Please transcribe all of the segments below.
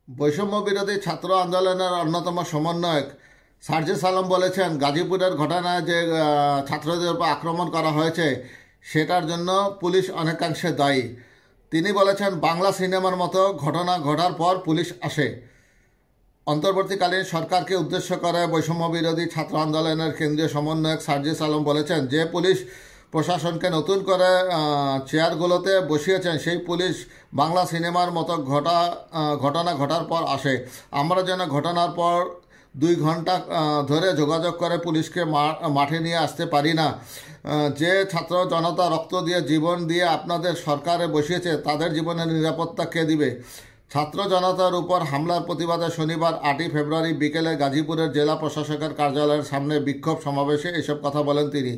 বৈষম্য বিরোধী ছাত্র আন্দোলনের অন্যতম সমন্বয়ক সার্জিস আলম বলেছেন, গাজীপুরের ঘটনায় যে ছাত্রদের উপর আক্রমণ করা হয়েছে সেটার জন্য পুলিশ অনেকাংশে দায়ী। তিনি বলেছেন, বাংলা সিনেমার মতো ঘটনা ঘটার পর পুলিশ আসে। অন্তর্বর্তীকালীন সরকারকে উদ্দেশ্য করে বৈষম্য বিরোধী ছাত্র আন্দোলনের কেন্দ্রীয় সমন্বয়ক সার্জিস আলম বলেছেন, যে পুলিশ প্রশাসনকে নতুন করে চেয়ারগুলোতে বসিয়েছেন সেই পুলিশ বাংলা সিনেমার মতো ঘটনা ঘটার পর আসে। আমরা যেন ঘটনার পর 2 ঘন্টা ধরে যোগাযোগ করে পুলিশকে মাঠে নিয়ে আসতে পারি না। যে ছাত্র জনতা রক্ত দিয়ে জীবন দিয়ে আপনাদের সরকারে বসিয়েছে তাদের জীবনের নিরাপত্তা কে দিবে? ছাত্র জনতার উপর হামলার প্রতিবাদে শনিবার 8ই ফেব্রুয়ারি বিকেলে গাজীপুরের জেলা প্রশাসকের কার্যালয়ের সামনে বিক্ষোভ সমাবেশে এসব কথা বলেন তিনি।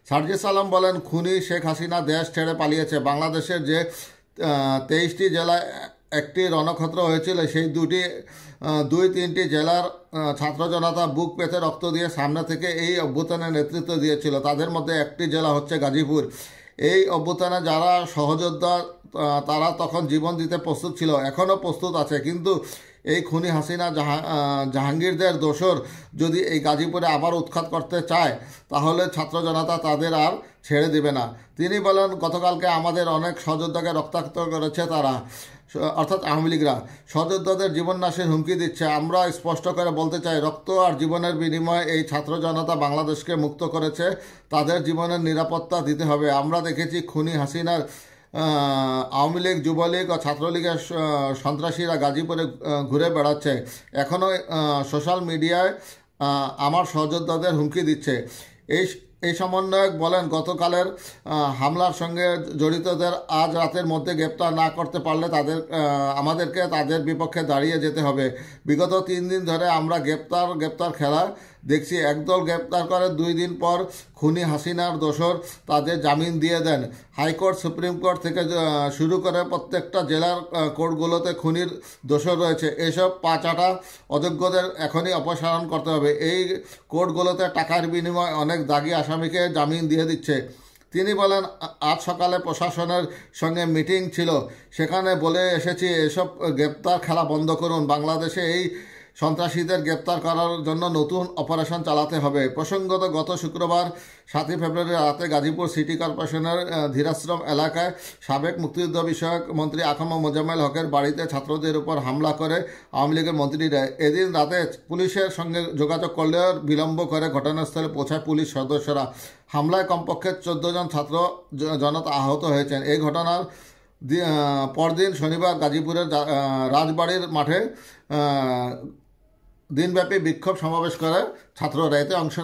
সার্জিস আলম বলেন, খুনি শেখ হাসিনা দেশ ছেড়ে পালিয়েছে। বাংলাদেশের যে 23টি জেলায় একটি রণক্ষেত্র হয়েছিল সেই 2-3টি জেলার ছাত্র জনতা বুক পেতে রক্ত দিয়ে সামনে থেকে এই অভ্যুত্থানের নেতৃত্ব দিয়েছিল। তাদের মধ্যে একটি জেলা হচ্ছে গাজীপুর। এই অভ্যুত্থানে যারা সহযোদ্ধা তারা তখন জীবন দিতে প্রস্তুত ছিল, এখনও প্রস্তুত আছে। কিন্তু এই খুনি হাসিনা জাহাঙ্গীরদের দোসর যদি এই গাজীপুরে আবার উৎখাত করতে চায় তাহলে ছাত্র জনতা তাদের আর ছেড়ে দিবে না। তিনি বলেন, গতকালকে আমাদের অনেক সহযোদ্ধাকে রক্তাক্ত করেছে তারা, অর্থাৎ আওয়ামী লীগরা। সহযোদ্ধাদের জীবন নাশের হুমকি দিচ্ছে। আমরা স্পষ্ট করে বলতে চাই, রক্ত আর জীবনের বিনিময়ে এই ছাত্র জনতা বাংলাদেশকে মুক্ত করেছে, তাদের জীবনের নিরাপত্তা দিতে হবে। আমরা দেখেছি খুনি হাসিনার আওয়ামী লীগ, যুবলীগ ও ছাত্রলীগের সন্ত্রাসীরা গাজীপুরে ঘুরে বেড়াচ্ছে, এখনও সোশ্যাল মিডিয়ায় আমার সহযোদ্ধাদের হুমকি দিচ্ছে। এই সমন্বয়ক বলেন, গতকালের হামলার সঙ্গে জড়িতদের আজ রাতের মধ্যে গ্রেপ্তার না করতে পারলে আমাদেরকে তাদের বিপক্ষে দাঁড়িয়ে যেতে হবে। বিগত 3 দিন ধরে আমরা গ্রেপ্তার খেলা দেখছি। একদল গ্রেপ্তার করে 2 দিন পর খুনি হাসিনার দোসর তাদের জামিন দিয়ে দেন। হাইকোর্ট, সুপ্রিম কোর্ট থেকে শুরু করে প্রত্যেকটা জেলার কোর্টগুলোতে খুনির দোসর রয়েছে। এসব পাঁচাটা অযোগ্যদের এখনই অপসারণ করতে হবে। এই কোর্টগুলোতে টাকার বিনিময়ে অনেক দাগি আসামিকে জামিন দিয়ে দিচ্ছে। তিনি বলেন, আজ সকালে প্রশাসনের সঙ্গে মিটিং ছিল, সেখানে বলে এসেছি এসব গ্রেপ্তার খেলা বন্ধ করুন। বাংলাদেশে এই সন্ত্রাসীদের গ্রেপ্তার করার জন্য নতুন অপারেশন চালাতে হবে। প্রসঙ্গত, গত শুক্রবার 7ই ফেব্রুয়ারি রাতে গাজীপুর সিটি কর্পোরেশনের ধীরাশ্রম এলাকায় সাবেক মুক্তিযুদ্ধ বিষয়ক মন্ত্রী আ.ক.ম মোজাম্মেল হকের বাড়িতে ছাত্রদের উপর হামলা করে আওয়ামী লীগের মন্ত্রীরা। এদিন রাতে পুলিশের সঙ্গে যোগাযোগ করলেও বিলম্ব করে ঘটনাস্থলে পৌঁছায় পুলিশ সদস্যরা। হামলায় কমপক্ষে 14 জন ছাত্র জনতা আহত হয়েছেন। এই ঘটনার পরদিন শনিবার গাজীপুরের রাজবাড়ির মাঠে দিনব্যাপী বিক্ষোভ সমাবেশ করে ছাত্ররা। এতে অংশ